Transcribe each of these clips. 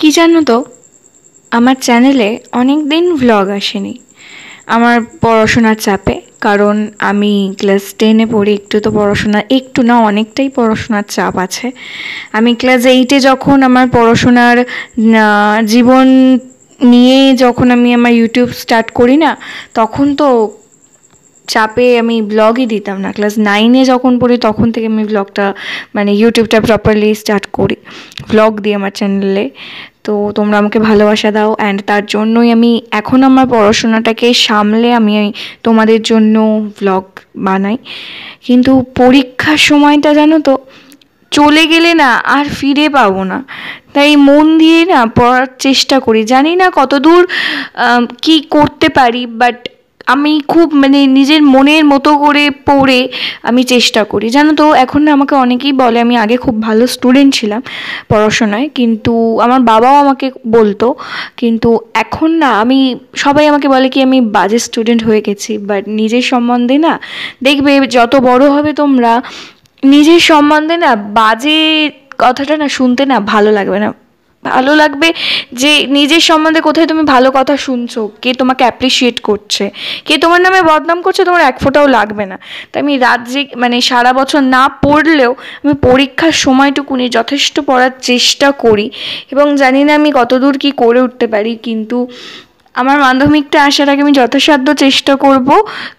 কি জানো তো, আমার চ্যানেলে অনেক দিন ভ্লগ আসেনি। আমার পড়াশোনার চাপে, কারণ আমি ক্লাস 10-এ পড়ি। একটু তো পড়াশোনা, একটু না অনেকটাই পড়াশোনার চাপ আছে। আমি ক্লাস 8-এ যখন আমার পড়াশোনার জীবন নিয়ে যখন আমি আমার ইউটিউব স্টার্ট করি না, তখন তো চাপে আমি ব্লগই দিতাম না। ক্লাস 9-এ যখন পড়ি তখন থেকে আমি ব্লগটা মানে ইউটিউবটা প্রপারলি স্টার্ট করি, ব্লগ দিই আমার চ্যানেলে। তো তোমরা আমাকে ভালোবাসা দাও, অ্যান্ড তার জন্যই আমি এখন আমার পড়াশোনাটাকে সামলে আমি তোমাদের জন্য ব্লগ বানাই। কিন্তু পরীক্ষার সময়টা জানো তো, চলে গেলে না আর ফিরে পাবো না। তাই মন দিয়ে না পড়ার চেষ্টা করি। জানি না কতদূর কি করতে পারি, বাট আমি খুব নিজের মনের মতো করে পড়ে আমি চেষ্টা করি। জানো তো, এখন না আমাকে অনেকেই বলে, আমি আগে খুব ভালো স্টুডেন্ট ছিলাম পড়াশোনায়, কিন্তু আমার বাবাও আমাকে বলতো। কিন্তু এখন না সবাই আমাকে বলে কি আমি বাজে স্টুডেন্ট হয়ে গেছি। বাট নিজের সম্বন্ধে না, দেখবে যত বড় হবে তোমরা, নিজের সম্বন্ধে না বাজে কথাটা না শুনতে না ভালো লাগবে না। ভালো লাগবে যে নিজের সম্বন্ধে কোথায় তুমি ভালো কথা শুনছো, কে তোমাকে অ্যাপ্রিসিয়েট করছে, কে তোমার নামে বদনাম করছে, তোমার এক ফোঁটাও লাগবে না। তাই আমি রাত সারা বছর না পড়লেও আমি পরীক্ষার সময়টুকুনি যথেষ্ট পড়ার চেষ্টা করি, এবং জানি না আমি কতদূর কি করে উঠতে পারি। কিন্তু আমার মাধ্যমিকটা আসার আগে আমি যথাসাধ্য চেষ্টা করব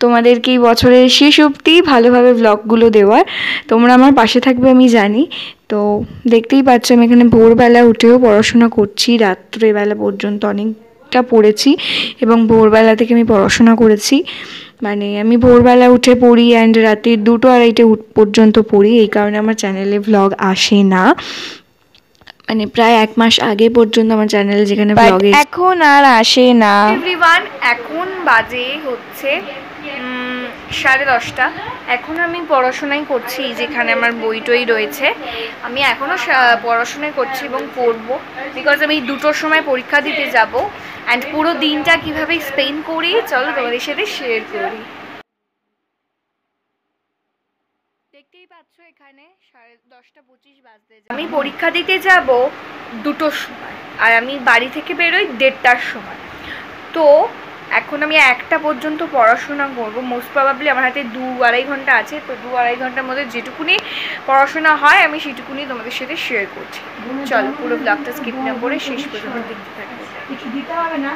তোমাদেরকে এই বছরের শেষ অবধি ভালোভাবে ব্লগগুলো দেওয়ার। তোমরা আমার পাশে থাকবে আমি জানি। তো দেখতেই পাচ্ছ আমি এখানে ভোরবেলা উঠেও পড়াশোনা করছি, রাত্রেবেলা পর্যন্ত অনেকটা পড়েছি, এবং ভোরবেলা থেকে আমি পড়াশোনা করেছি। আমি ভোরবেলা উঠে পড়ি অ্যান্ড রাত্রির 2-2-2:30 পর্যন্ত পড়ি। এই কারণে আমার চ্যানেলে ভ্লগ আসে না। প্রায় 1 মাস আগে পর্যন্ত আমার চ্যানেলে যেখানে ব্লগ এখন আর আসে না। এভরিওয়ান, এখন বাজে হচ্ছে 10:30। এখন আমি পড়াশোনাই করছি, যেখানে আমার বই টই রয়েছে। আমি এখনও পড়াশোনাই করছি এবং পড়বো, বিকজ আমি 2টোর সময় পরীক্ষা দিতে যাব। অ্যান্ড পুরো দিনটা কীভাবে স্পেন্ড করি চলো তোমাদের সাথে শেয়ার করি। দেখতেই পাচ্ছ এখানে 10:25 বাজতে যায়। আমি পরীক্ষা দিতে যাব 2টোর সময়, আর আমি বাড়ি থেকে বেরোই 1:30টার সময়। তো এখন আমি 1টা পর্যন্ত পড়াশোনা করবো। মোস্ট প্রবাবলি আমার হাতে 2-2.5 ঘন্টা আছে। তো 2-2.5 ঘন্টার মধ্যে যেটুকুনি পড়াশোনা হয় আমি সেটুকুনি তোমাদের সাথে শেয়ার করছি। চলো পুরো ব্লগটা স্কিপ না করে শেষ পর্যন্ত দেখতে থাকবো। কিছু দিতে হবে না।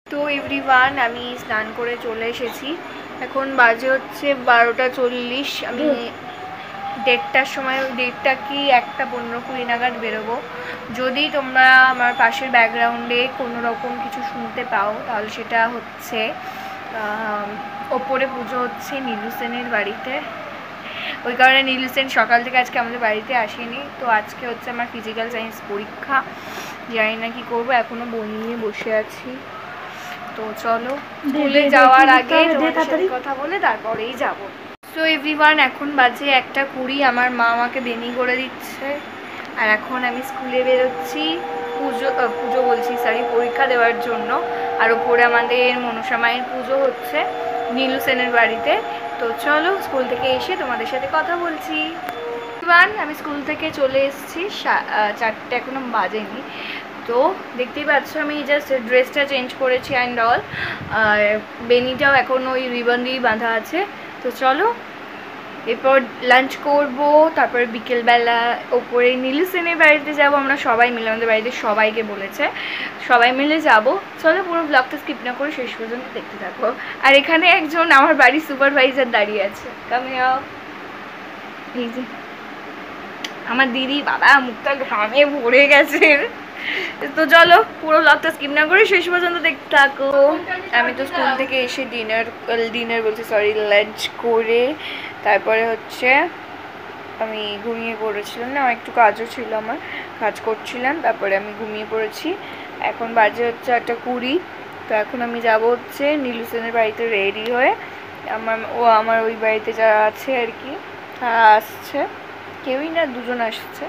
তো এভরিওয়ান, আমি স্নান করে চলে এসেছি। এখন বাজে হচ্ছে 12:40। আমি 1:30টার সময়, 1:30 কি 1:15-20 নাগাদ বেরোবো। যদি তোমরা আমার পাশের ব্যাকগ্রাউন্ডে কোনো রকম কিছু শুনতে পাও, তাহলে সেটা হচ্ছে ওপরে পুজো হচ্ছে নীলু সেনের বাড়িতে। ওই কারণে নীলু সেন সকাল থেকে আজকে আমাদের বাড়িতে আসেনি। তো আজকে হচ্ছে আমার ফিজিক্যাল সায়েন্স পরীক্ষা, জানি না কি করবো, এখনও বই নিয়ে বসে আছি। তো চলো স্কুলে যাওয়ার আগে তোমাদের সাথে কথা বলে তারপরেই যাব। সো এভরিওয়ান, এখন বাজে 1:20। আমার মা আমাকে বেনি করে দিচ্ছে, আর এখন আমি স্কুলে বেরোচ্ছি পুজো বলছি, সরি, পরীক্ষা দেওয়ার জন্য। আর ওপরে আমাদের মনসা মায়ের পুজো হচ্ছে নীলু সেনের বাড়িতে। তো চলো স্কুল থেকে এসে তোমাদের সাথে কথা বলছি। আমি স্কুল থেকে চলে এসেছি, 4টে এখনো বাজেনি। তো দেখতেই পাচ্ছ আমি জাস্ট ড্রেসটা চেঞ্জ করেছি অ্যান্ড অল, আর বেনিটাও এখন ওই রিবন দিয়েই বাঁধা আছে। তো চলো এরপর লাঞ্চ করব, তারপর বিকেলবেলা ওপরে নীলু সেনের বাড়িতে যাব। আমরা সবাই মিলে, আমাদের বাড়িতে সবাইকে বলেছে, সবাই মিলে যাব। চলো পুরো ব্লগটা স্কিপ না করে শেষ পর্যন্ত দেখতে থাকো। আর এখানে একজন আমার বাড়ির সুপারভাইজার দাঁড়িয়ে আছে, কামে এই যে আমার দিদি। বাবা মুখটা ঘামে ভরে গেছে। তো চলো পুরো ব্লগটা স্কিপ না করে শেষ পর্যন্ত দেখতে থাকো। আমি তো স্কুল থেকে এসে লাঞ্চ করে তারপরে হচ্ছে আমি ঘুমিয়ে পড়েছিলাম না, একটু কাজও ছিল আমার, কাজ করছিলাম, তারপরে আমি ঘুমিয়ে পড়েছি। এখন বাজে হচ্ছে 8:20। তো এখন আমি যাব হচ্ছে নীলু সেনের বাড়িতে রেডি হয়ে। আমার ওই বাড়িতে যারা আছে আর কি তারা আসছে, কেউই না, 2জন আসছে,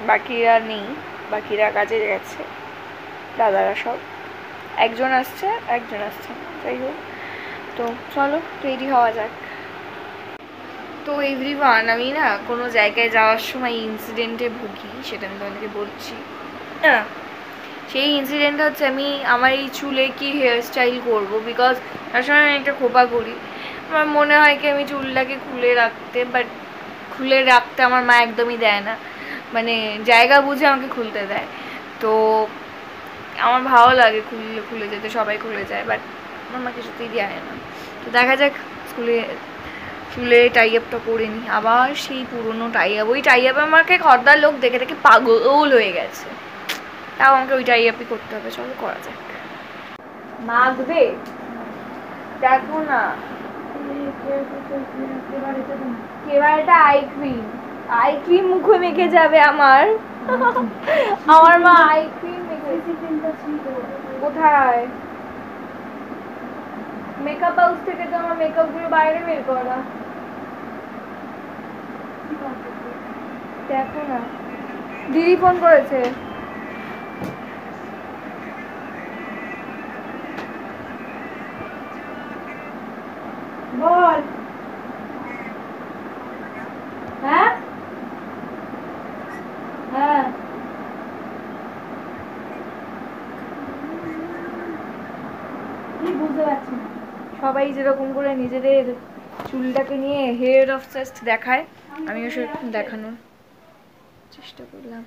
বাকিরা নেই, বাকিরা কাজে গেছে, দাদারা সব। একজন আসছে না, যাই হোক। তো চলো রেডি হওয়া যাক। তো এভরিওয়ান, আমি না কোনো জায়গায় যাওয়ার সময় ইনসিডেন্টে ভুগি, সেটা আমি তোমাদেরকে বলছি। হ্যাঁ, সেই ইনসিডেন্টটা হচ্ছে আমি আমার এই চুলে কি হেয়ার স্টাইল করবো, বিকজ তার সময় আমি একটা খোপা করি। আমার মনে হয় কি আমি চুলটাকে খুলে রাখতে, বাট খুলে রাখতে আমার মা একদমই দেয় না, মানে জায়গা বুঝে আমাকে খুলতে দেয়। তো আমার ভালো লাগে খুলে যেতে, সবাই খুলে যায়, বাট আমার মা কিছুতেই দেয় না। তো দেখা যাক, চুলে টাই আপটা করে নিই, আবার সেই পুরোনো টাই আপ। ওই টাই আপে আমাকে খদ্দার লোক দেখে দেখে পাগল হয়ে গেছে, তাও আমাকে ওই টাই আপই করতে হবে। চলো করা যাক। মাখবে দেখো না, এবার এটা আই ক্রিম মুখে মেখে যাবে আমার। আমার মা আই ক্রিম মেখে। কোথায়? মেকআপ হাউস থেকে তো আমার মেকআপ গুলো বাইরে বের করা। দেখো না, দিদি ফোন করেছে। বল। হ্যাঁ হ্যাঁ, বুঝতে পারছি না। সবাই যেরকম করে নিজেদের চুলটাকে নিয়ে হেয়ার অবসেসড দেখায়, আমিও সেরকম দেখানোর চেষ্টা করলাম।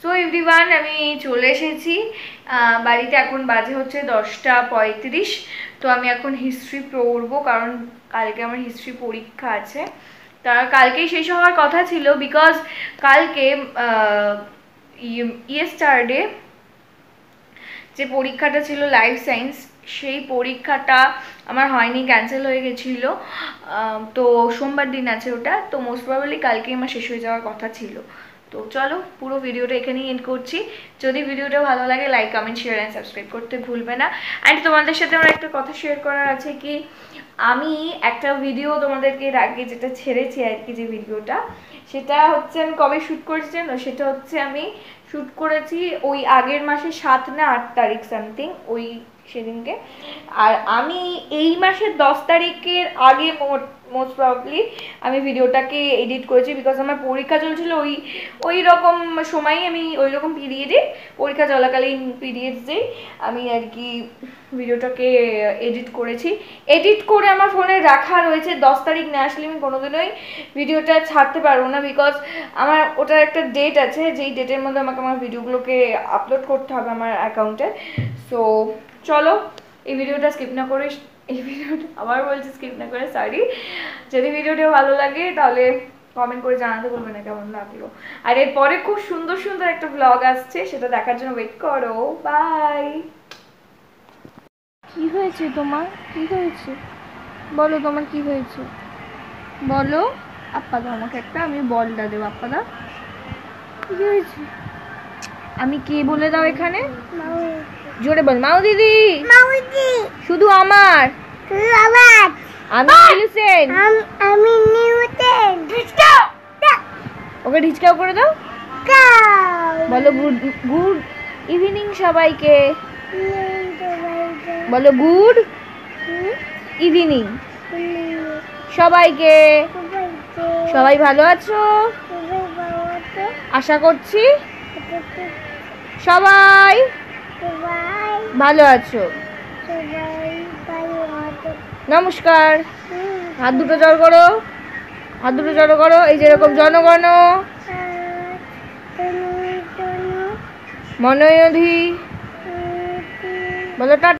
সো এভরিওয়ান, আমি চলে এসেছি বাড়িতে। এখন বাজে হচ্ছে 10:35। তো আমি এখন হিস্ট্রি পড়বো, কারণ কালকে আমার হিস্ট্রি পরীক্ষা আছে। তা কালকেই শেষ হওয়ার কথা ছিল, বিকজ কালকে ইয়েস্টারডে যে পরীক্ষাটা ছিল লাইফ সায়েন্স, সেই পরীক্ষাটা আমার হয়নি, ক্যান্সেল হয়ে গেছিলো। তো সোমবার দিন আছে ওটা, তো মোস্ট প্রবাবলি কালকেই আমার শেষ হয়ে যাওয়ার কথা ছিল। তো চলো পুরো ভিডিওটা এখানেই এন্ড করছি। যদি ভিডিওটা ভালো লাগে like comment share and subscribe করতে ভুলবে না। অ্যান্ড তোমাদের সাথে আমার একটা কথা শেয়ার করার আছে, কি আমি একটা ভিডিও তোমাদেরকে এর আগে যেটা ছেড়েছি আর কি, যে ভিডিওটা, সেটা হচ্ছে আমি কবে শ্যুট করেছি জানো? সেটা হচ্ছে আমি শ্যুট করেছি ওই আগের মাসে 7 না 8 তারিখ সামথিং, ওই সেদিনকে। আর আমি এই মাসের 10 তারিখের আগে মোস্ট প্রবাবলি আমি ভিডিওটাকে এডিট করেছি, বিকজ আমার পরীক্ষা চলছিল ওই রকম সময়ই, আমি ওই রকম পিরিয়ডে, পরীক্ষা চলাকালীন পিরিয়ডসেই আমি আর কি ভিডিওটাকে এডিট করেছি। এডিট করে আমার ফোনে রাখা রয়েছে। 10 তারিখ না আসলে আমি কোনোদিনই ভিডিওটা ছাড়তে পারবো না, বিকজ আমার ওটার একটা ডেট আছে, যেই ডেটের মধ্যে আমাকে আমার ভিডিওগুলোকে আপলোড করতে হবে আমার অ্যাকাউন্টে। সো চলো এই ভিডিওটা স্কিপ না করে, এই ভিডিওটা আবার বলছি স্কিপ না করে, সরি। যদি ভিডিওটা ভালো লাগে তাহলে কমেন্ট করে জানাতে বলবে না কেমন লাগলো। আর এরপরে খুব সুন্দর সুন্দর একটা ব্লগ আসছে, সেটা দেখার জন্য ওয়েট করো। বাই। কি হয়েছে তোমার? কি হয়েছে বলো, তোমার কি হয়েছে বলো। আপ্পা দাও আমাকে একটা, আমি বলটা দেবো। আপ্পা দাও। কি হয়েছে? আমি কে বলে দাও এখানে, জোরে বল। মাউ দিদি। শুধু আমার। আমি নিউসেন। আমি নিউটন। ওকে ঢিচকাও করে দাও। বলো গুড ইভিনিং সবাইকে। বলো গুড ইভিনিং সবাইকে। সবাই ভালো আছো? আশা করছি সবাই ভালো আছো। নমস্কার। হাত দুটো জড়ো করো, হাত দুটো জড়ো করো, এই যেরকম জনগণ মনোয়ধি বলো।